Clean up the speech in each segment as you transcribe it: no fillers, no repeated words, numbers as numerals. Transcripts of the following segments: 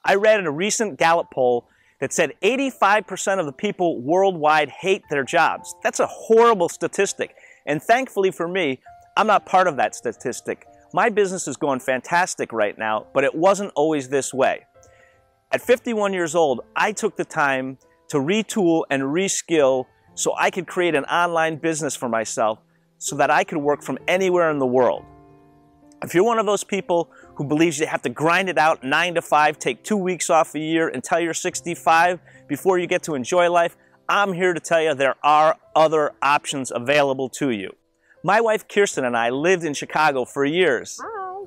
I read in a recent Gallup poll that said 85% of the people worldwide hate their jobs. That's a horrible statistic. And thankfully for me, I'm not part of that statistic. My business is going fantastic right now, but it wasn't always this way. At 51 years old, I took the time to retool and reskill so I could create an online business for myself so that I could work from anywhere in the world. If you're one of those people who believes you have to grind it out 9 to 5, take 2 weeks off a year until you're 65 before you get to enjoy life, I'm here to tell you there are other options available to you. My wife Kirsten and I lived in Chicago for years. Hi.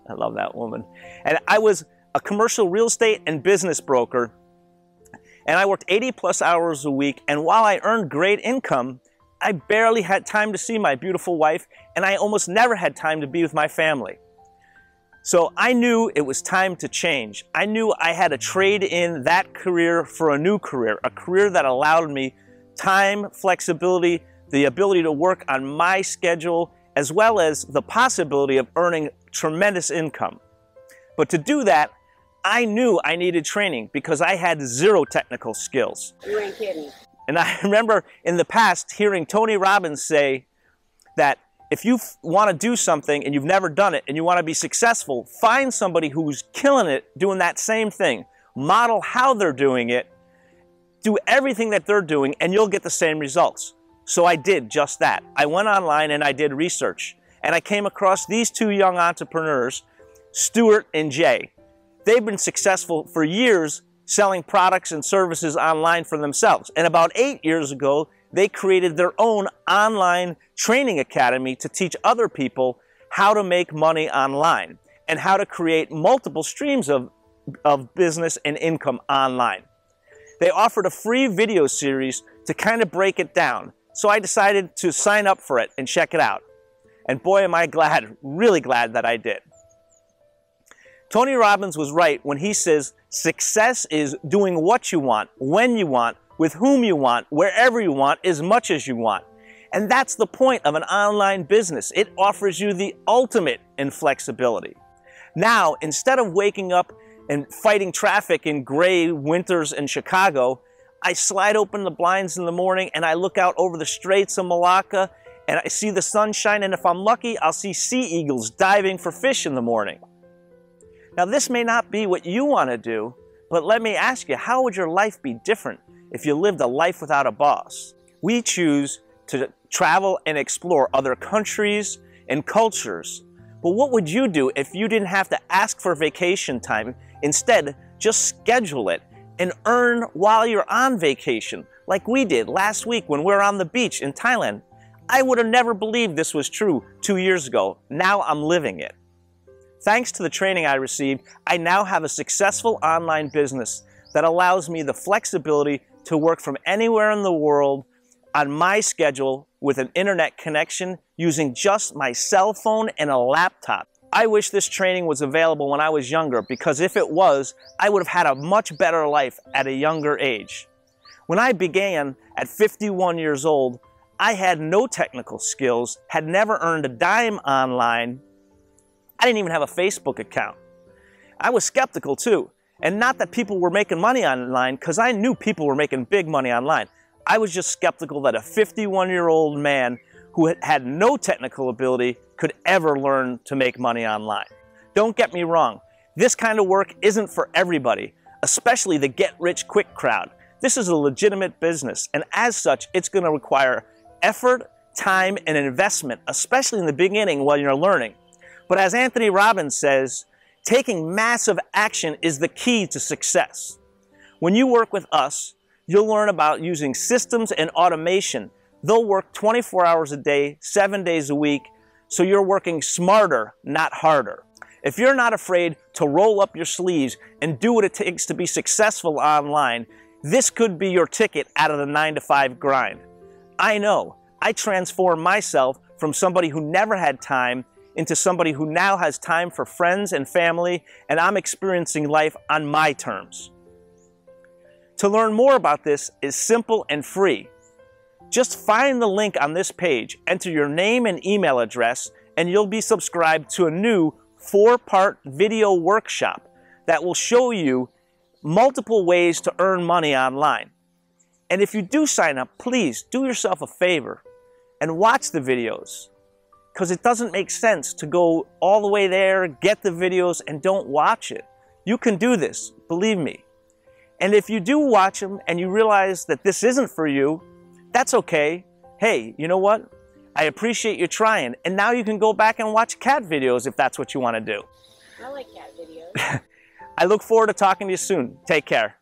I love that woman. And I was a commercial real estate and business broker, and I worked 80+ hours a week, and while I earned great income, I barely had time to see my beautiful wife, and I almost never had time to be with my family. So I knew it was time to change. I knew I had to trade in that career for a new career, a career that allowed me time, flexibility, the ability to work on my schedule, as well as the possibility of earning tremendous income. But to do that, I knew I needed training because I had zero technical skills. You ain't kidding. And I remember in the past hearing Tony Robbins say that if you want to do something and you've never done it and you want to be successful, find somebody who's killing it doing that same thing. Model how they're doing it, do everything that they're doing, and you'll get the same results. So I did just that. I went online and I did research. And I came across these two young entrepreneurs, Stuart and Jay. They've been successful for years selling products and services online for themselves. And about 8 years ago, they created their own online training academy to teach other people how to make money online and how to create multiple streams of business and income online. They offered a free video series to kind of break it down. So I decided to sign up for it and check it out. And boy, am I glad, really glad that I did. Tony Robbins was right when he says success is doing what you want, when you want, with whom you want, wherever you want, as much as you want. And that's the point of an online business. It offers you the ultimate in flexibility. Now, instead of waking up and fighting traffic in gray winters in Chicago, I slide open the blinds in the morning and I look out over the Straits of Malacca and I see the sunshine, and if I'm lucky, I'll see sea eagles diving for fish in the morning. Now, this may not be what you want to do, but let me ask you, how would your life be different if you lived a life without a boss? We choose to travel and explore other countries and cultures. But what would you do if you didn't have to ask for vacation time? Instead, just schedule it and earn while you're on vacation, like we did last week when we were on the beach in Thailand. I would have never believed this was true 2 years ago. Now I'm living it. Thanks to the training I received, I now have a successful online business that allows me the flexibility to work from anywhere in the world on my schedule with an internet connection using just my cell phone and a laptop. I wish this training was available when I was younger, because if it was, I would have had a much better life at a younger age. When I began at 51 years old, I had no technical skills, had never earned a dime online. I didn't even have a Facebook account. I was skeptical too. And not that people were making money online, because I knew people were making big money online. I was just skeptical that a 51-year-old man who had no technical ability could ever learn to make money online. Don't get me wrong, this kind of work isn't for everybody, especially the get-rich-quick crowd. This is a legitimate business, and as such, it's going to require effort, time, and investment, especially in the beginning while you're learning. But as Anthony Robbins says, taking massive action is the key to success. When you work with us, you'll learn about using systems and automation. They'll work 24 hours a day, 7 days a week, so you're working smarter, not harder. If you're not afraid to roll up your sleeves and do what it takes to be successful online, this could be your ticket out of the 9-to-5 grind. I know. I transformed myself from somebody who never had time into somebody who now has time for friends and family, and I'm experiencing life on my terms. To learn more about this is simple and free. Just find the link on this page, enter your name and email address, and you'll be subscribed to a new 4-part video workshop that will show you multiple ways to earn money online. And if you do sign up, please do yourself a favor and watch the videos, because it doesn't make sense to go all the way there, get the videos, and don't watch it. You can do this, believe me. And if you do watch them and you realize that this isn't for you, that's okay. Hey, you know what? I appreciate you trying. And now you can go back and watch cat videos if that's what you want to do. I like cat videos. I look forward to talking to you soon. Take care.